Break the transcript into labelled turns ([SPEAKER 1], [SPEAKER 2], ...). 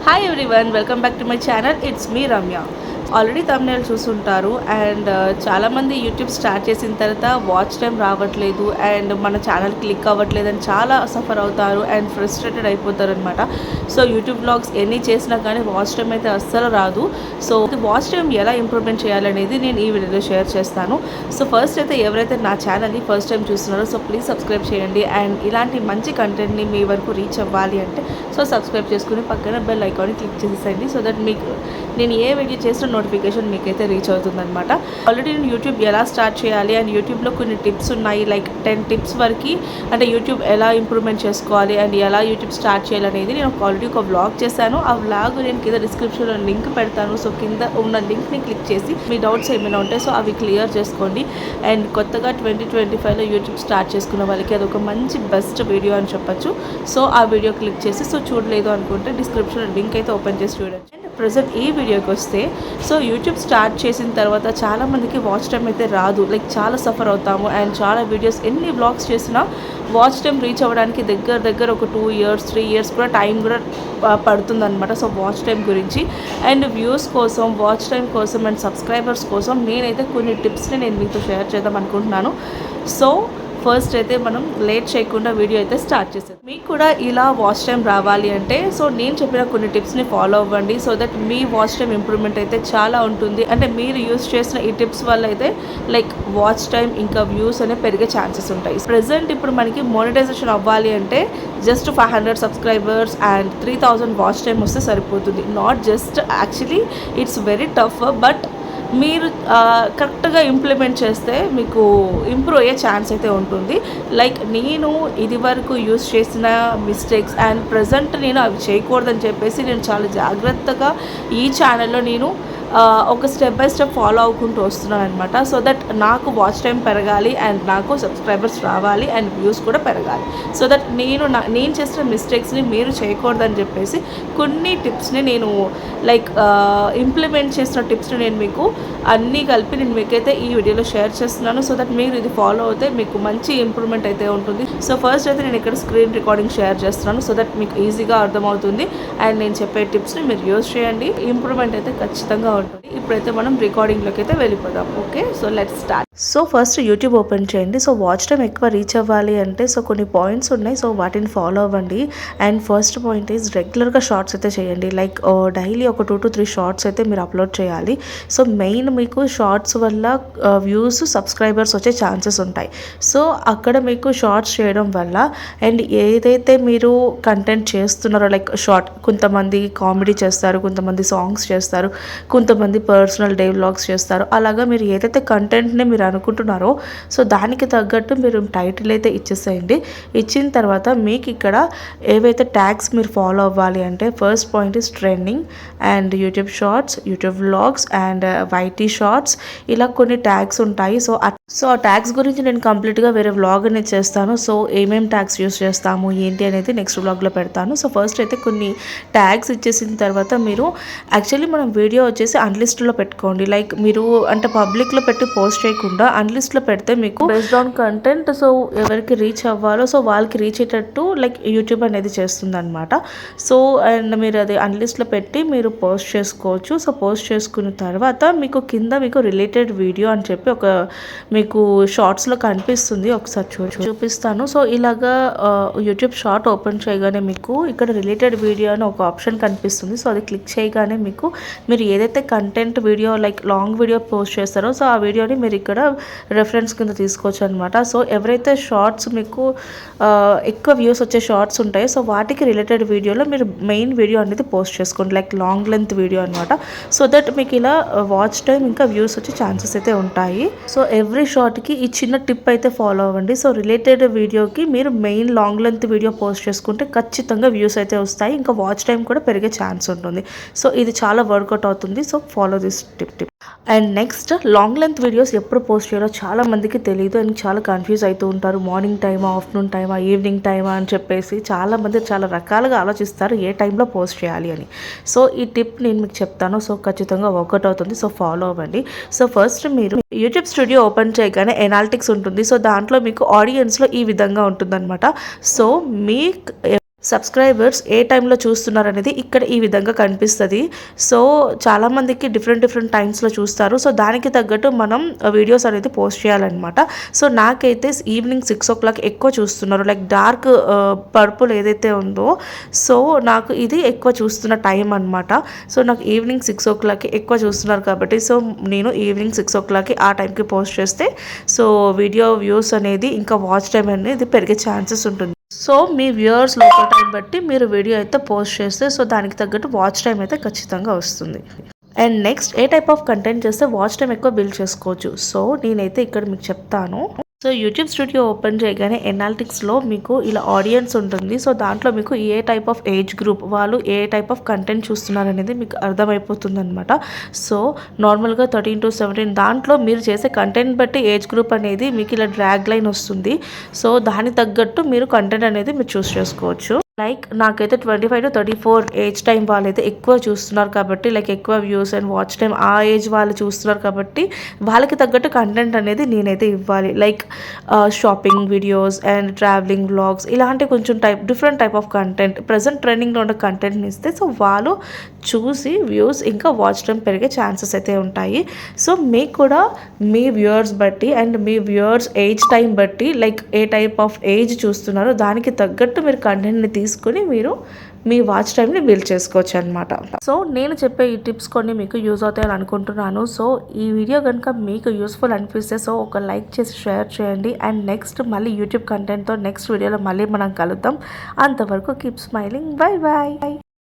[SPEAKER 1] Hi everyone, welcome back to my channel. It's me Ramya. Already thumbnail చూసుంటారు and చాలామంది YouTube start చేసిన తర్వాత watch time రావట్లేదు and మన ఛానల్ క్లిక్ అవ్వట్లేదు అని చాలా సఫర్ అవుతారు అండ్ ఫ్రస్ట్రేటెడ్ అయిపోతారు అనమాట. సో యూట్యూబ్ బ్లాగ్స్ ఎన్ని చేసినా కానీ వాచ్ టైం అయితే అస్సలు రాదు. సో వాచ్ టైం ఎలా ఇంప్రూవ్మెంట్ చేయాలనేది నేను ఈ వీడియోలో షేర్ చేస్తాను. సో ఫస్ట్ అయితే ఎవరైతే నా ఛానల్ని ఫస్ట్ టైం చూస్తున్నారో సో ప్లీజ్ సబ్స్క్రైబ్ చేయండి అండ్ ఇలాంటి మంచి కంటెంట్ని మీ వరకు రీచ్ అవ్వాలి అంటే సో సబ్స్క్రైబ్ చేసుకుని పక్కన బెల్ ఐకాన్ని క్లిక్ చేసేయండి. సో దట్ మీకు నేను ఏ వీడియో చేసిన నోటిఫికేషన్ మీకైతే రీచ్ అవుతుందన్నమాట. ఆల్రెడీ నేను యూట్యూబ్ ఎలా స్టార్ట్ చేయాలి అండ్ యూట్యూబ్లో కొన్ని టిప్స్ ఉన్నాయి, లైక్ 10 టిప్స్ వరకు అంటే యూట్యూబ్ ఎలా ఇంప్రూవ్మెంట్ చేసుకోవాలి అండ్ ఎలా యూట్యూబ్ స్టార్ట్ చేయాలనేది నేను ఆల్రెడీ ఒక వ్లాగ్ చేశాను. ఆ వ్లాగ్ నేను కింద డిస్క్రిప్షన్లో లింక్ పెడతాను. సో కింద ఉన్న లింక్ని క్లిక్ చేసి మీ డౌట్స్ ఏమైనా ఉంటే సో అవి క్లియర్ చేసుకోండి. అండ్ కొత్తగా 2025లో యూట్యూబ్ స్టార్ట్ చేసుకున్న వాళ్ళకి అదొక మంచి బెస్ట్ వీడియో అని చెప్పొచ్చు. సో ఆ వీడియో క్లిక్ చేసి సో చూడలేదు అనుకుంటే డిస్క్రిప్షన్లో లింక్ అయితే ఓపెన్ చేసి చూడండి. అండ్ ప్రజెంట్ ఈ వీడియోకి వస్తే సో యూట్యూబ్ స్టార్ట్ చేసిన తర్వాత చాలామందికి వాచ్ టైం అయితే రాదు, లైక్ చాలా సఫర్ అవుతాము అండ్ చాలా వీడియోస్ ఎన్ని వ్లాగ్స్ చేసినా వాచ్ టైం రీచ్ అవ్వడానికి దగ్గర ఒక 2 years 3 years కూడా టైం కూడా పడుతుందన్నమాట. సో వాచ్ టైం గురించి అండ్ వ్యూస్ కోసం, వాచ్ టైం కోసం అండ్ సబ్స్క్రైబర్స్ కోసం నేనైతే కొన్ని టిప్స్ని నేను మీతో షేర్ చేద్దాం అనుకుంటున్నాను. సో ఫస్ట్ అయితే మనం లేట్ చేయకుండా వీడియో అయితే స్టార్ట్ చేసేది. మీకు కూడా ఇలా వాచ్ టైం రావాలి అంటే సో నేను చెప్పిన కొన్ని టిప్స్ని ఫాలో అవ్వండి. So that me watch time improvement అయితే చాలా ఉంటుంది. అంటే మీరు యూస్ చేసిన ఈ టిప్స్ వల్ల అయితే లైక్ వాచ్ టైం ఇంకా వ్యూస్ అనేవి పెరిగే ఛాన్సెస్ ఉంటాయి. ప్రెజెంట్ ఇప్పుడు మనకి మోనిటైజేషన్ అవ్వాలి అంటే just 500 subscribers and 3000 watch time వస్తే సరిపోతుంది. Not just, actually it's very tough, but మీరు కరెక్ట్గా ఇంప్లిమెంట్ చేస్తే మీకు ఇంప్రూవ్ అయ్యే ఛాన్స్ అయితే ఉంటుంది. లైక్ నేను ఇది వరకు యూస్ చేసిన మిస్టేక్స్ అండ్ ప్రజెంట్ నేను అవి చేయకూడదని చెప్పేసి నేను చాలా జాగ్రత్తగా ఈ ఛానల్లో నేను ఒక స్టెప్ బై స్టెప్ ఫాలో అవ్వకుంటూ వస్తున్నాను అనమాట. సో దట్ నాకు వాచ్ టైం పెరగాలి అండ్ నాకు సబ్స్క్రైబర్స్ రావాలి అండ్ వ్యూస్ కూడా పెరగాలి. సో దట్ నేను చేసిన మిస్టేక్స్ని మీరు చేయకూడదని చెప్పేసి కొన్ని టిప్స్ని నేను లైక్ ఇంప్లిమెంట్ చేసిన టిప్స్ని నేను మీకు అన్నీ కలిపి నేను మీకైతే ఈ వీడియోలో షేర్ చేస్తున్నాను. సో దట్ మీరు ఇది ఫాలో అవుతే మీకు మంచి ఇంప్రూవ్మెంట్ అయితే ఉంటుంది. సో ఫస్ట్ అయితే నేను ఇక్కడ స్క్రీన్ రికార్డింగ్ షేర్ చేస్తున్నాను సో దట్ మీకు ఈజీగా అర్థమవుతుంది అండ్ నేను చెప్పే టిప్స్ని మీరు యూజ్ చేయండి. ఇంప్రూవ్మెంట్ అయితే ఖచ్చితంగా ఉంటుంది. ఇప్పుడైతే మనం రికార్డింగ్లోకి అయితే వెళ్ళిపోదాం. Okay, so let's start. So first YouTube open చేయండి. సో వాచ్ టైం ఎక్కువ రీచ్ అవ్వాలి అంటే సో కొన్ని పాయింట్స్ ఉన్నాయి, సో వాటిని ఫాలో అవ్వండి. అండ్ ఫస్ట్ పాయింట్ ఈజ్ రెగ్యులర్గా షార్ట్స్ అయితే చేయండి. లైక్ డైలీ ఒక 2 to 3 షార్ట్స్ అయితే మీరు అప్లోడ్ చేయాలి. సో మెయిన్ మీకు షార్ట్స్ వల్ల వ్యూస్, సబ్స్క్రైబర్స్ వచ్చే ఛాన్సెస్ ఉంటాయి. సో అక్కడ మీకు షార్ట్స్ చేయడం వల్ల అండ్ ఏదైతే మీరు కంటెంట్ చేస్తున్నారో లైక్ షార్ట్, కొంతమంది కామెడీ చేస్తారు, కొంతమంది సాంగ్స్ చేస్తారు, కొంతమంది పర్సనల్ డే వ్లాగ్స్ చేస్తారు. అలాగా మీరు ఏదైతే కంటెంట్ని మీరు అనుకుంటున్నారో సో దానికి తగ్గట్టు మీరు టైటిల్ అయితే ఇచ్చేసేయండి. ఇచ్చిన తర్వాత మీకు ఇక్కడ ఏవైతే ట్యాగ్స్ మీరు ఫాలో అవ్వాలి అంటే first point is trending and YouTube shorts, YouTube vlogs and YT shorts, ఇలా కొన్ని ట్యాగ్స్ ఉంటాయి. సో ఆ ట్యాగ్స్ గురించి నేను కంప్లీట్గా వేరే వ్లాగ్ అనేది చేస్తాను. సో ఏమేమి ట్యాగ్స్ యూస్ చేస్తాము ఏంటి అనేది నెక్స్ట్ వ్లాగ్లో పెడతాను. సో ఫస్ట్ అయితే కొన్ని ట్యాగ్స్ ఇచ్చేసిన తర్వాత మీరు యాక్చువల్లీ మనం వీడియో వచ్చేసి అన్లిస్ట్లో పెట్టుకోండి. లైక్ మీరు అంటే పబ్లిక్లో పెట్టి పోస్ట్ చేయకుండా అన్లిస్ట్లో పెడితే మీకు బేస్డ్ ఆన్ కంటెంట్ సో ఎవరికి రీచ్ అవ్వాలో సో వాళ్ళకి రీచ్ అయ్యేటట్టు లైక్ యూట్యూబ్ అనేది చేస్తుంది అనమాట. సో అండ్ మీరు అది అన్లిస్ట్లో పెట్టి మీరు పోస్ట్ చేసుకోవచ్చు. సో పోస్ట్ చేసుకున్న తర్వాత మీకు కింద మీకు రిలేటెడ్ వీడియో అని చెప్పి ఒక మీకు షార్ట్స్లో కనిపిస్తుంది, ఒకసారి చూపిస్తాను. సో ఇలాగా యూట్యూబ్ షార్ట్ ఓపెన్ చేయగానే మీకు ఇక్కడ రిలేటెడ్ వీడియో అని ఒక ఆప్షన్ కనిపిస్తుంది. సో అది క్లిక్ చేయగానే మీకు మీరు ఏదైతే content video like long video post చేస్తారో సో ఆ వీడియోని మీరు ఇక్కడ రెఫరెన్స్ కింద తీసుకోవచ్చు అనమాట. సో ఎవరైతే షార్ట్స్ మీకు ఎక్కువ వ్యూస్ వచ్చే షార్ట్స్ ఉంటాయో సో వాటికి రిలేటెడ్ వీడియోలో మీరు మెయిన్ వీడియో అనేది పోస్ట్ చేసుకోండి, లైక్ లాంగ్ లెంత్ వీడియో అనమాట. సో దట్ మీకు ఇలా వాచ్ టైం ఇంకా వ్యూస్ వచ్చే ఛాన్సెస్ అయితే ఉంటాయి. సో ఎవ్రీ షార్ట్కి ఈ చిన్న టిప్ అయితే ఫాలో అవ్వండి. సో రిలేటెడ్ వీడియోకి మీరు main long length video post చేసుకుంటే ఖచ్చితంగా వ్యూస్ అయితే వస్తాయి, ఇంకా వాచ్ టైం కూడా పెరిగే ఛాన్స్ ఉంటుంది. సో ఇది చాలా వర్కౌట్ అవుతుంది. So follow this tip. And next long length videos ఎప్పుడు పోస్ట్ చేయాలో చాలా మందికి తెలియదు అండ్ చాలా కన్ఫ్యూజ్ అవుతూ ఉంటారు. మార్నింగ్ టైమా, ఆఫ్టర్నూన్ టైమా, ఈవినింగ్ టైమా అని చెప్పేసి చాలామంది చాలా రకాలుగా ఆలోచిస్తారు ఏ టైంలో పోస్ట్ చేయాలి అని. సో ఈ టిప్ నేను మీకు చెప్తాను. సో ఖచ్చితంగా వర్కౌట్ అవుతుంది. సో ఫాలో అవ్వండి. సో ఫస్ట్ మీరు యూట్యూబ్ స్టూడియో ఓపెన్ చేయగానే ఎనాలిటిక్స్ ఉంటుంది. సో దాంట్లో మీకు ఆడియన్స్లో ఈ విధంగా ఉంటుందన్నమాట. సో మీ సబ్స్క్రైబర్స్ ఏ టైంలో చూస్తున్నారనేది ఇక్కడ ఈ విధంగా కనిపిస్తుంది. సో చాలామందికి డిఫరెంట్ టైమ్స్లో చూస్తారు. సో దానికి తగ్గట్టు మనం వీడియోస్ అనేది పోస్ట్ చేయాలన్నమాట. సో నాకైతే ఈవినింగ్ 6 o'clock ఎక్కువ చూస్తున్నారు. లైక్ డార్క్ పర్పుల్ ఏదైతే ఉందో సో నాకు ఇది ఎక్కువ చూస్తున్న టైం అనమాట. సో నాకు ఈవినింగ్ 6 o'clock ఎక్కువ చూస్తున్నారు కాబట్టి సో నేను ఈవినింగ్ 6 o'clock ఆ టైంకి పోస్ట్ చేస్తే సో వీడియో వ్యూస్ అనేది ఇంకా వాచ్ టైం అనేది పెరిగే ఛాన్సెస్ ఉంటుంది. సో మీ వ్యూవర్స్ లోకల్ టైం బట్టి మీరు వీడియో అయితే పోస్ట్ చేస్తే సో దానికి తగ్గట్టు వాచ్ టైం అయితే ఖచ్చితంగా వస్తుంది. And next A type of content చేస్తే వాచ్ టైం ఎక్కువ బిల్డ్ చేసుకోవచ్చు. సో నేనైతే ఇక్కడ మీకు చెప్తాను. సో యూట్యూబ్ స్టూడియో ఓపెన్ చేయగానే ఎనాలిటిక్స్లో మీకు ఇలా ఆడియన్స్ ఉంటుంది. సో దాంట్లో మీకు ఏ టైప్ ఆఫ్ ఏజ్ గ్రూప్ వాళ్ళు ఏ టైప్ ఆఫ్ కంటెంట్ చూస్తున్నారు అనేది మీకు అర్థమైపోతుంది అనమాట. సో నార్మల్గా 13 to 17 దాంట్లో మీరు చేసే కంటెంట్ బట్టి ఏజ్ గ్రూప్ అనేది మీకు ఇలా డ్రాగ్ లైన్ వస్తుంది. సో దానికి తగ్గట్టు మీరు కంటెంట్ అనేది మీరు చూస్ చేసుకోవచ్చు. లైక్ నాకైతే 25 to 34 ఏజ్ టైం వాళ్ళైతే ఎక్కువ చూస్తున్నారు కాబట్టి లైక్ ఎక్కువ వ్యూస్ అండ్ వాచ్ టైం ఆ ఏజ్ వాళ్ళు చూస్తున్నారు కాబట్టి వాళ్ళకి తగ్గట్టు కంటెంట్ అనేది నేనైతే ఇవ్వాలి. Like shopping videos and travelling vlogs ఇలాంటి కొంచెం different type of content present ట్రెండింగ్లో ఉన్న కంటెంట్ని ఇస్తే సో వాళ్ళు చూసి వ్యూస్ ఇంకా వాచ్ టైం పెరిగే ఛాన్సెస్ అయితే ఉంటాయి. సో మీకు కూడా మీ వ్యూవర్స్ బట్టి అండ్ మీ వ్యూవర్స్ ఏజ్ టైం బట్టి లైక్ ఏ టైప్ ఆఫ్ ఏజ్ చూస్తున్నారో దానికి తగ్గట్టు మీరు కంటెంట్ని తీసుకుని మీరు మీ వాచ్ టైంని బిల్డ్ చేసుకోవచ్చు అనమాట. సో నేను చెప్పే ఈ టిప్స్ కొన్ని మీకు యూజ్ అవుతాయని అనుకుంటున్నాను. సో ఈ వీడియో కనుక మీకు యూస్ఫుల్ అనిపిస్తే సో ఒక లైక్ చేసి షేర్ చేయండి. అండ్ నెక్స్ట్ మళ్ళీ యూట్యూబ్ కంటెంట్తో నెక్స్ట్ వీడియోలో మళ్ళీ మనం కలుద్దాం. అంతవరకు కీప్ స్మైలింగ్. Bye bye.